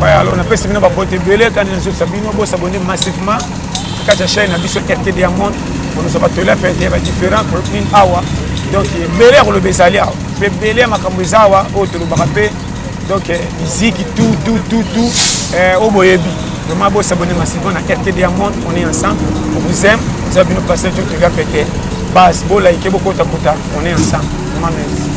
Alors on a fait une boîte belé quand nous sabino bo s'abonner massivement quand la chaîne a biso RT Diamond on nous a pas là faire des différents protéines awa donc belé le besalia belé makambo zawa autre le barape donc musique tout au boyebi vraiment bo s'abonner massivement à RT Diamond on est ensemble on vous aime vous avez nous passer tout le gars pété base bo like beaucoup takuta on est ensemble vraiment merci.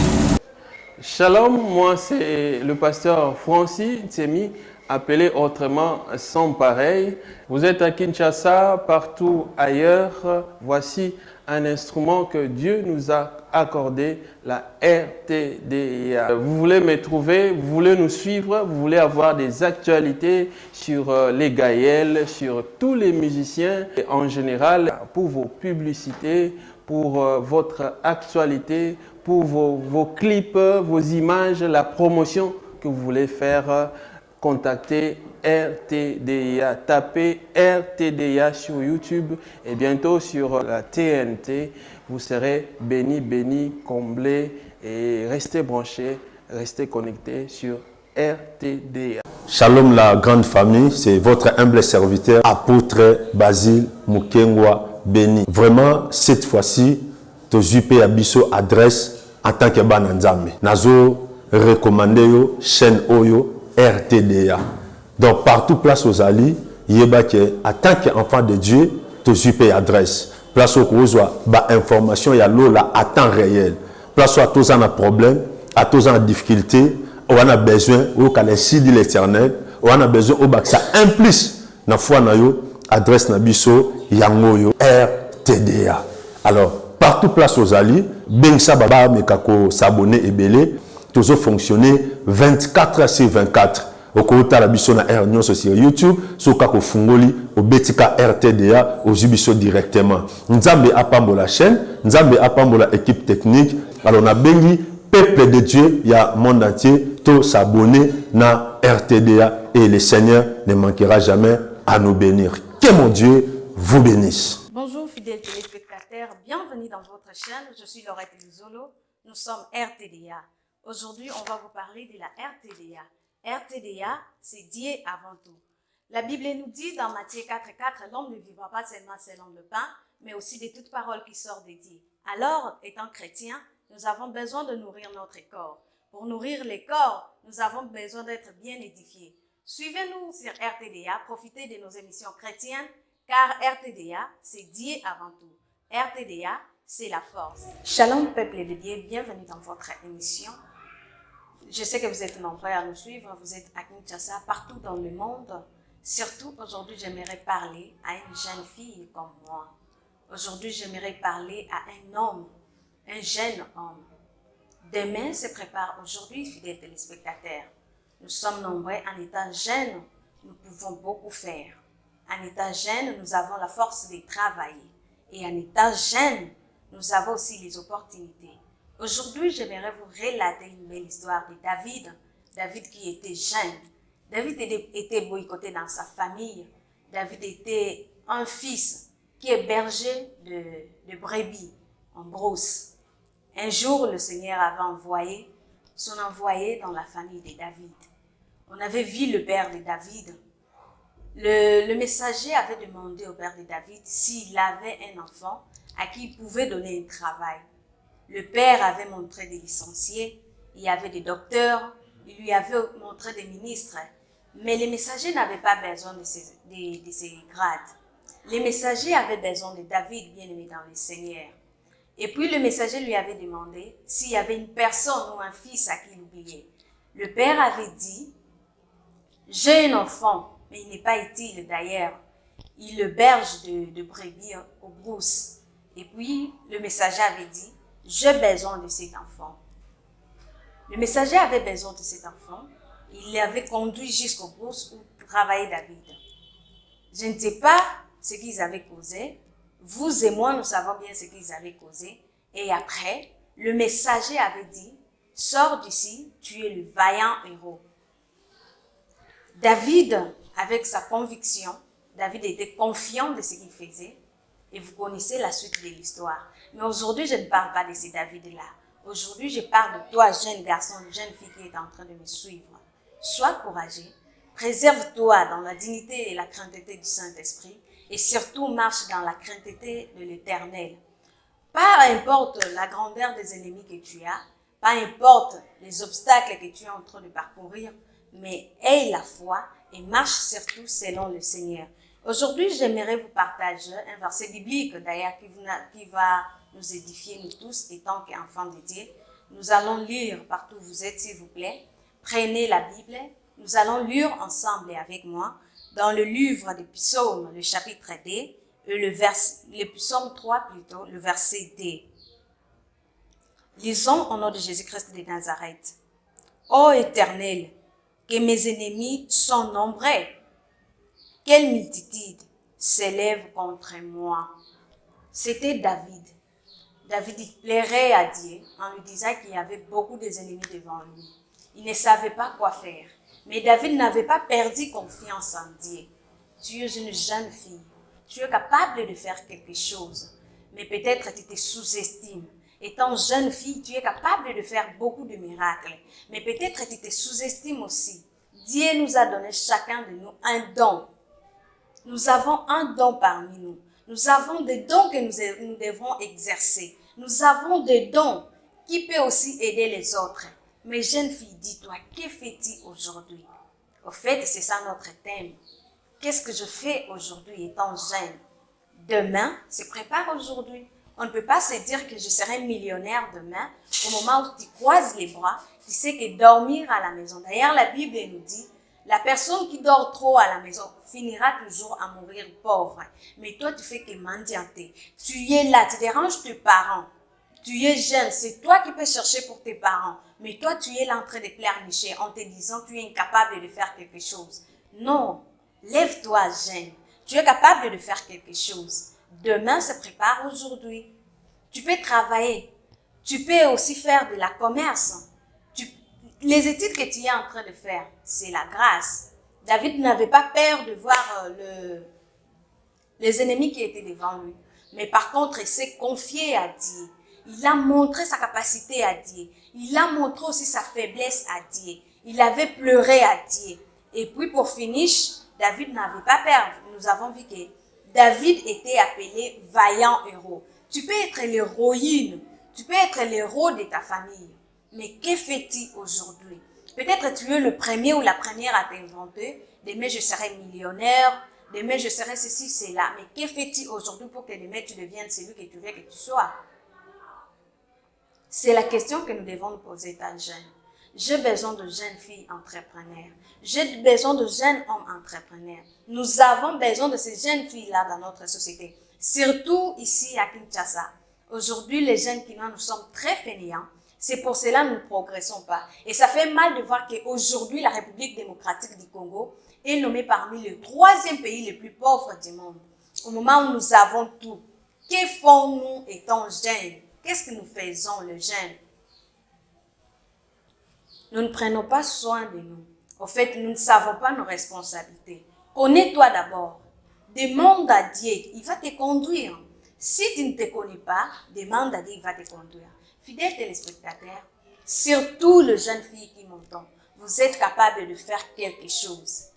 Shalom, moi c'est le pasteur Francis Tsemi, appelé autrement Sans Pareil. Vous êtes à Kinshasa, partout ailleurs. Voici un instrument que Dieu nous a accordé, la RTDIA. Vous voulez me trouver, vous voulez nous suivre, vous voulez avoir des actualités sur les Gaëls, sur tous les musiciens en général, pour vos publicités, pour votre actualité, pour vos clips, vos images, la promotion que vous voulez faire, contactez RTDIA. Tapez RTDIA sur YouTube et bientôt sur la TNT. Vous serez bénis, comblés et restez branchés, restez connectés sur RTDIA. Shalom la grande famille, c'est votre humble serviteur, apôtre Basile Mukengwa Béni. Vraiment, cette fois-ci, to jupe abiso adresse en tant que bananzame. Nazo recommandé yo chaîne Oyo RTDA. Donc partout place aux alliés, yeba que en tant qu'enfant de Dieu, to jupe adresse. Place au kozwa ba information ya lola à temps réel. Place à tous en problème, à tous en difficulté, on a besoin au calendrier de l'Éternel, on a besoin au bac ça implique na foi na yo adresse na biso yango yo RTDA. Alors partout place aux alliés, Bengsa Baba Mekako s'abonner et belé, toujours fonctionner 24 sur 24. Au côté la biso na Air sur YouTube, sur Kako Fungoli, au Betika RTDA, au Jubiso directement. Nzambe apambo la chaîne, Nzambe apambo la équipe technique. Alors on a bengi peuple de Dieu, il y a monde entier, tout s'abonner na RTDA et le Seigneur ne manquera jamais à nous bénir. Que mon Dieu vous bénisse. Bonjour fidèles téléspectateurs, bienvenue dans votre chaîne, je suis Laurette Luzolo, nous sommes RTDA. Aujourd'hui, on va vous parler de la RTDA. RTDA, c'est Dieu avant tout. La Bible nous dit dans Matthieu 4,4, l'homme ne vivra pas seulement selon le pain, mais aussi de toute parole qui sort de Dieu. Alors, étant chrétiens, nous avons besoin de nourrir notre corps. Pour nourrir les corps, nous avons besoin d'être bien édifiés. Suivez-nous sur RTDA, profitez de nos émissions chrétiennes, car RTDA, c'est Dieu avant tout. RTDA, c'est la force. Shalom, peuple de Dieu, bienvenue dans votre émission. Je sais que vous êtes nombreux à nous suivre, vous êtes à Kinshasa, partout dans le monde. Surtout, aujourd'hui, j'aimerais parler à une jeune fille comme moi. Aujourd'hui, j'aimerais parler à un homme, un jeune homme. Demain se prépare aujourd'hui, fidèles téléspectateurs. Nous sommes nombreux en étant jeunes, nous pouvons beaucoup faire. En état jeune, nous avons la force de travailler. Et en état jeune, nous avons aussi les opportunités. Aujourd'hui, j'aimerais vous relater une belle histoire de David. David qui était jeune. David était boycotté dans sa famille. David était un fils qui est berger de brebis en brousse. Un jour, le Seigneur avait envoyé son envoyé dans la famille de David. On avait vu le père de David. Le messager avait demandé au père de David s'il avait un enfant à qui il pouvait donner un travail. Le père avait montré des licenciés, il y avait des docteurs, il lui avait montré des ministres. Mais les messagers n'avaient pas besoin de ces grades. Les messagers avaient besoin de David, bien-aimé dans le Seigneur. Et puis le messager lui avait demandé s'il y avait une personne ou un fils à qui il oubliait. Le père avait dit, j'ai un enfant, mais il n'est pas utile d'ailleurs. Il le berge de brebis aux brousses. Et puis le messager avait dit, j'ai besoin de cet enfant. Le messager avait besoin de cet enfant. Il l'avait conduit jusqu'aux brousses où travaillait David. Je ne sais pas ce qu'ils avaient causé. Vous et moi, nous savons bien ce qu'ils avaient causé. Et après, le messager avait dit, sors d'ici, tu es le vaillant héros. David, avec sa conviction, David était confiant de ce qu'il faisait. Et vous connaissez la suite de l'histoire. Mais aujourd'hui, je ne parle pas de ce David-là. Aujourd'hui, je parle de toi, jeune garçon, jeune fille qui est en train de me suivre. Sois courageux, Préserve-toi dans la dignité et la crainteté du Saint-Esprit et surtout marche dans la crainteté de l'Éternel. Pas importe la grandeur des ennemis que tu as, pas importe les obstacles que tu es en train de parcourir, mais aie la foi et marche surtout selon le Seigneur. Aujourd'hui, j'aimerais vous partager un verset biblique d'ailleurs qui va nous édifier nous tous étant qu'enfants de Dieu. Nous allons lire partout où vous êtes, s'il vous plaît. Prenez la Bible. Nous allons lire ensemble et avec moi dans le livre des psaumes, le chapitre D, et le psaume 3 plutôt, le verset D. Lisons au nom de Jésus-Christ de Nazareth. Ô Éternel, que mes ennemis sont nombreux. Quelle multitude s'élève contre moi. C'était David. David il plairait à Dieu en lui disant qu'il y avait beaucoup d'ennemis devant lui. Il ne savait pas quoi faire. Mais David n'avait pas perdu confiance en Dieu. Tu es une jeune fille. Tu es capable de faire quelque chose. Mais peut-être tu te sous-estimes. Étant jeune fille, tu es capable de faire beaucoup de miracles. Mais peut-être tu te sous-estimes aussi. Dieu nous a donné chacun de nous un don. Nous avons un don parmi nous. Nous avons des dons que nous devons exercer. Nous avons des dons qui peuvent aussi aider les autres. Mais jeune fille, dis-toi, que fais-tu aujourd'hui? Au fait, c'est ça notre thème. Qu'est-ce que je fais aujourd'hui étant jeune? Demain se prépare aujourd'hui. On ne peut pas se dire que je serai millionnaire demain. Au moment où tu croises les bras, tu sais que dormir à la maison. D'ailleurs, la Bible nous dit, la personne qui dort trop à la maison finira toujours à mourir pauvre. Mais toi, tu fais que mendianter. Tu es là, tu déranges tes parents. Tu es jeune, c'est toi qui peux chercher pour tes parents. Mais toi, tu es là en train de pleurnicher en te disant que tu es incapable de faire quelque chose. Non, lève-toi jeune. Tu es capable de faire quelque chose. Demain se prépare aujourd'hui. Tu peux travailler. Tu peux aussi faire de la commerce. Les études que tu es en train de faire, c'est la grâce. David n'avait pas peur de voir les ennemis qui étaient devant lui. Mais par contre, il s'est confié à Dieu. Il a montré sa capacité à Dieu. Il a montré aussi sa faiblesse à Dieu. Il avait pleuré à Dieu. Et puis pour finir, David n'avait pas peur. Nous avons vu que David était appelé vaillant héros. Tu peux être l'héroïne. Tu peux être l'héros de ta famille. Mais que fais-tu aujourd'hui? Peut-être tu es le premier ou la première à t'inventer. Demain, je serai millionnaire. Demain, je serai ceci, cela. Mais que fais-tu aujourd'hui pour que demain, tu deviennes celui que tu veux que tu sois? C'est la question que nous devons nous poser, étant jeune. J'ai besoin de jeunes filles entrepreneurs. J'ai besoin de jeunes hommes entrepreneurs. Nous avons besoin de ces jeunes filles-là dans notre société. Surtout ici à Kinshasa. Aujourd'hui, les jeunes Kinois, nous sommes très fainéants. C'est pour cela que nous ne progressons pas. Et ça fait mal de voir qu'aujourd'hui, la République démocratique du Congo est nommée parmi les 3e pays les plus pauvres du monde. Au moment où nous avons tout, que font-nous étant jeunes? Qu'est-ce que nous faisons, les jeunes? Nous ne prenons pas soin de nous. En fait, nous ne savons pas nos responsabilités. Connais-toi d'abord. Demande à Dieu, il va te conduire. Si tu ne te connais pas, demande à Dieu, il va te conduire. Fidèles téléspectateurs, surtout les jeunes filles qui m'entendent, vous êtes capables de faire quelque chose.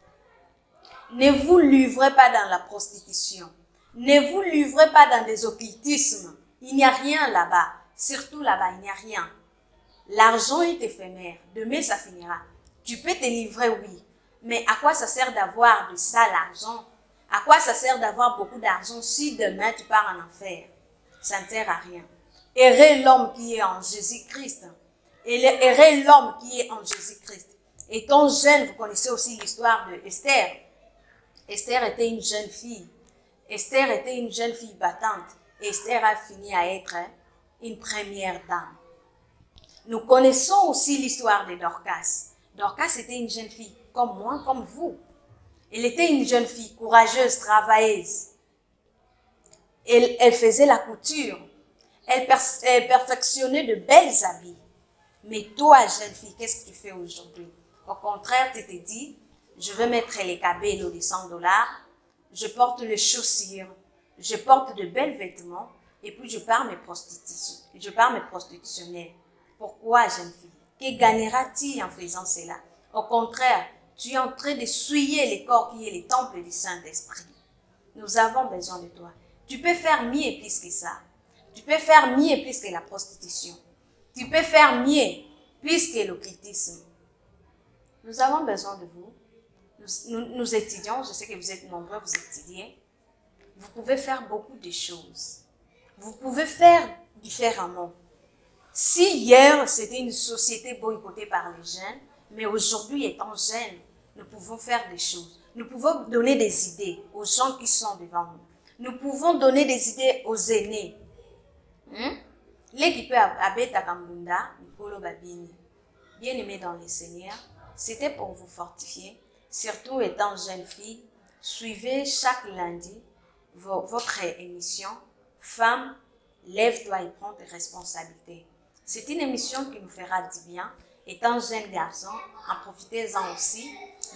Ne vous livrez pas dans la prostitution. Ne vous livrez pas dans des occultismes. Il n'y a rien là-bas. Surtout là-bas, il n'y a rien. L'argent est éphémère. Demain, ça finira. Tu peux te livrer, oui. Mais à quoi ça sert d'avoir de ça, l'argent? À quoi ça sert d'avoir beaucoup d'argent si demain tu pars en enfer? Ça ne sert à rien. Errez l'homme qui est en Jésus-Christ. Errez l'homme qui est en Jésus-Christ. Étant jeune, vous connaissez aussi l'histoire de Esther. Esther était une jeune fille. Esther était une jeune fille battante. Et Esther a fini à être une première dame. Nous connaissons aussi l'histoire de Dorcas. Dorcas était une jeune fille comme moi, comme vous. Elle était une jeune fille courageuse, travailleuse. Elle faisait la couture. Elle perfectionnait de belles habits. Mais toi, jeune fille, qu'est-ce que tu fais aujourd'hui? Au contraire, tu te dis, je vais mettre les cabellos de $100, je porte les chaussures, je porte de belles vêtements, et puis je pars mes prostitutionnels. Pourquoi, jeune fille? Que gagneras-tu en faisant cela? Au contraire, Tu es en train de souiller les corps qui est le temple du Saint-Esprit. Nous avons besoin de toi. Tu peux faire mieux et plus que ça. Tu peux faire mieux et plus que la prostitution. Tu peux faire mieux plus que l'occultisme. Nous avons besoin de vous. Nous étudions, je sais que vous êtes nombreux, vous étudiez. Vous pouvez faire beaucoup de choses. Vous pouvez faire différemment. Si hier, c'était une société boycottée par les jeunes, mais aujourd'hui, étant jeunes, nous pouvons faire des choses. Nous pouvons donner des idées aux gens qui sont devant nous. Nous pouvons donner des idées aux aînés. L'équipe Abeta Kambunda, Nicolo Babini, bien-aimés dans les Seigneurs, c'était pour vous fortifier, surtout étant jeune fille. Suivez chaque lundi votre émission « Femme, lève-toi et prends tes responsabilités ». C'est une émission qui nous fera du bien. Étant jeune garçon, en profitez-en aussi.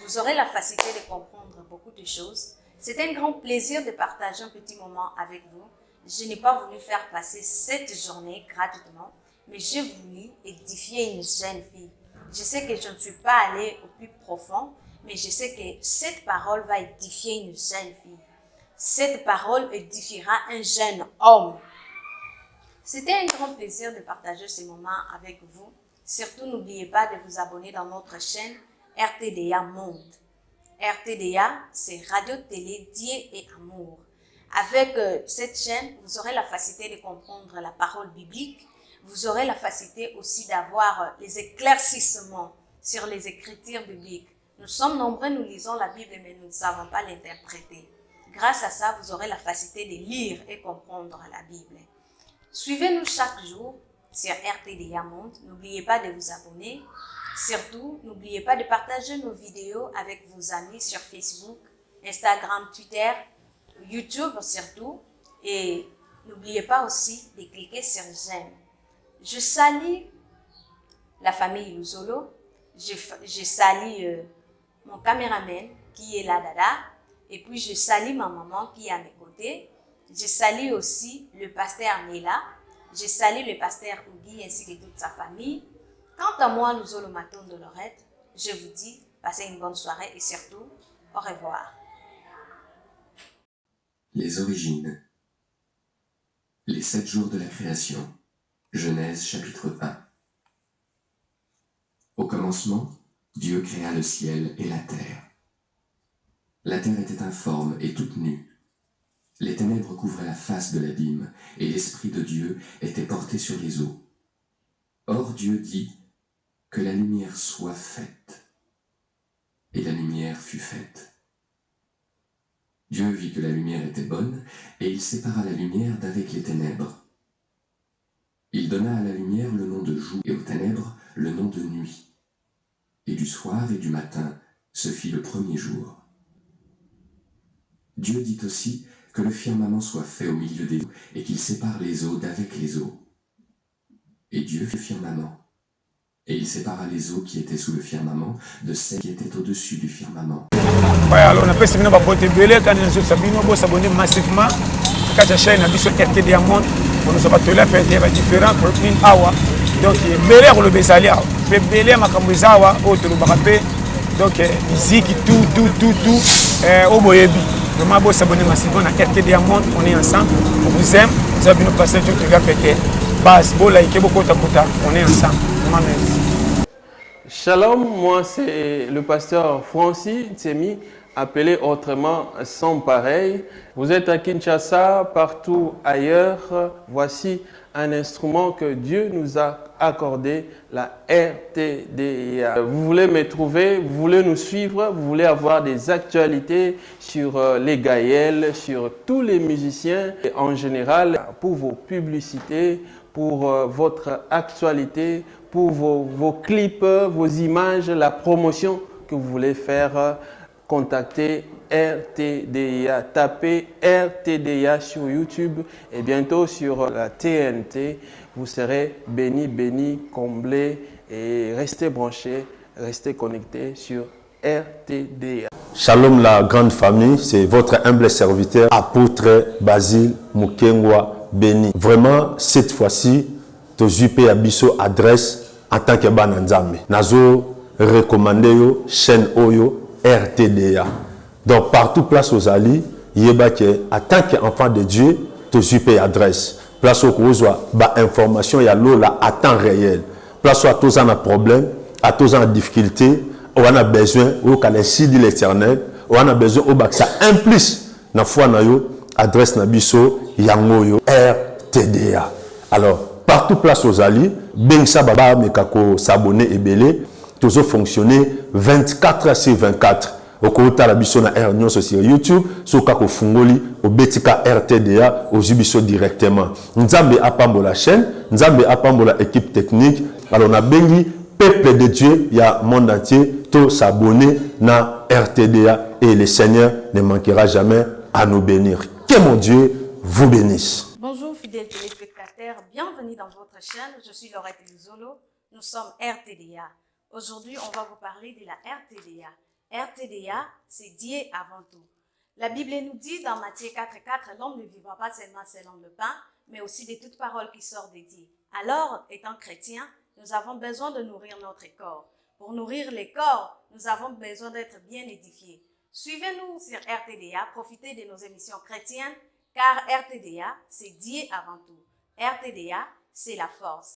Vous aurez la facilité de comprendre beaucoup de choses. C'est un grand plaisir de partager un petit moment avec vous. Je n'ai pas voulu faire passer cette journée gratuitement, mais j'ai voulu édifier une jeune fille. Je sais que je ne suis pas allée au plus profond, mais je sais que cette parole va édifier une jeune fille. Cette parole édifiera un jeune homme. C'était un grand plaisir de partager ce moment avec vous. Surtout, n'oubliez pas de vous abonner dans notre chaîne RTDA Monde. RTDA, c'est Radio Télé Dieu et Amour. Avec cette chaîne, vous aurez la facilité de comprendre la parole biblique. Vous aurez la facilité aussi d'avoir les éclaircissements sur les écritures bibliques. Nous sommes nombreux, nous lisons la Bible, mais nous ne savons pas l'interpréter. Grâce à ça, vous aurez la facilité de lire et comprendre la Bible. Suivez-nous chaque jour sur RTDA Monde. N'oubliez pas de vous abonner. Surtout, n'oubliez pas de partager nos vidéos avec vos amis sur Facebook, Instagram, Twitter, YouTube surtout. Et n'oubliez pas aussi de cliquer sur j'aime. Je salue la famille Luzolo. Je salue mon caméraman qui est là, Dada. Et puis je salue ma maman qui est à mes côtés. Je salue aussi le pasteur Nela. Je salue le pasteur Ougui ainsi que toute sa famille. Quant à moi, Luzolo Maton de Lorette, je vous dis, passez une bonne soirée et surtout, au revoir. Les origines. Les 7 jours de la création. Genèse chapitre 1. Au commencement, Dieu créa le ciel et la terre. La terre était informe et toute nue. Les ténèbres couvraient la face de l'abîme, et l'Esprit de Dieu était porté sur les eaux. Or Dieu dit que la lumière soit faite. Et la lumière fut faite. Dieu vit que la lumière était bonne, et il sépara la lumière d'avec les ténèbres. Il donna à la lumière le nom de jour, et aux ténèbres le nom de nuit. Et du soir et du matin se fit le premier jour. Dieu dit aussi que le firmament soit fait au milieu des eaux, et qu'il sépare les eaux d'avec les eaux. Et Dieu fit le firmament. Et il sépara les eaux qui étaient sous le firmament de celles qui étaient au-dessus du firmament. Alors on appelle ça botte belé quand nous sabino bo s'abonner massivement quand la chaîne a biso RTDA Monde on nous pas là faire des différents pour une awa donc belé pour le besalia belé makambo zawa autre le bakape donc musique tout au boyebi vraiment bo s'abonner massivement à RTDA Monde on est ensemble on vous aime vous avez nous passer tout le gars pété base bo like beaucoup takuta on est ensemble vraiment merci. Shalom, moi c'est le pasteur Francis Ntsemi, appelé autrement Sans Pareil. Vous êtes à Kinshasa, partout ailleurs. Voici un instrument que Dieu nous a accordé, la RTDA. Vous voulez me trouver, vous voulez nous suivre, vous voulez avoir des actualités sur les Gaëls, sur tous les musiciens et en général pour vos publicités, pour votre actualité, pour vos clips, vos images, la promotion que vous voulez faire, contactez RTDA. Tapez RTDA sur YouTube et bientôt sur la TNT. Vous serez bénis, comblés et restez branchés, restez connectés sur RTDA. Shalom la grande famille, c'est votre humble serviteur, apôtre Basile Mukengwa Béni. Vraiment, cette fois-ci, tu as abisso adresse en tant que bananzame. Nazo recommander yo chaîne Oyo RTDA. Donc partout place aux alliés, yeba que en tant qu'enfant de Dieu, tu as adresse. Place au causoa, ba information ya lola à temps réel. Place à tous en problème, à tous en difficulté, on a besoin au calendrier de l'Éternel, on a besoin au bac ça implique na foi na yo adresse na biso yango yo RTDA. Alors partout place aux alliés, ben ça baba mekako s'abonner et belé, toujours fonctionner 24 sur 24. Au côté la biso na R News sur YouTube, sur kako fungoli au betika RTDA au jubiso directement. Nzambe apambola chaîne, Nzambe apambola équipe technique. Alors na bengi peuple de Dieu, il y a monde entier, tout s'abonner na RTDA et le Seigneur ne manquera jamais à nous bénir. Que mon Dieu vous bénisse. Bonjour fidèles téléspectateurs, bienvenue dans votre chaîne. Je suis Laurette Luzolo. Nous sommes RTDA. Aujourd'hui, on va vous parler de la RTDA. RTDA, c'est Dieu avant tout. La Bible nous dit dans Matthieu 4,4, l'homme ne vivra pas seulement selon le pain, mais aussi de toute parole qui sort de Dieu. Alors, étant chrétiens, nous avons besoin de nourrir notre corps. Pour nourrir les corps, nous avons besoin d'être bien édifiés. Suivez-nous sur RTDA, profitez de nos émissions chrétiennes, car RTDA, c'est Dieu avant tout. RTDA, c'est la force.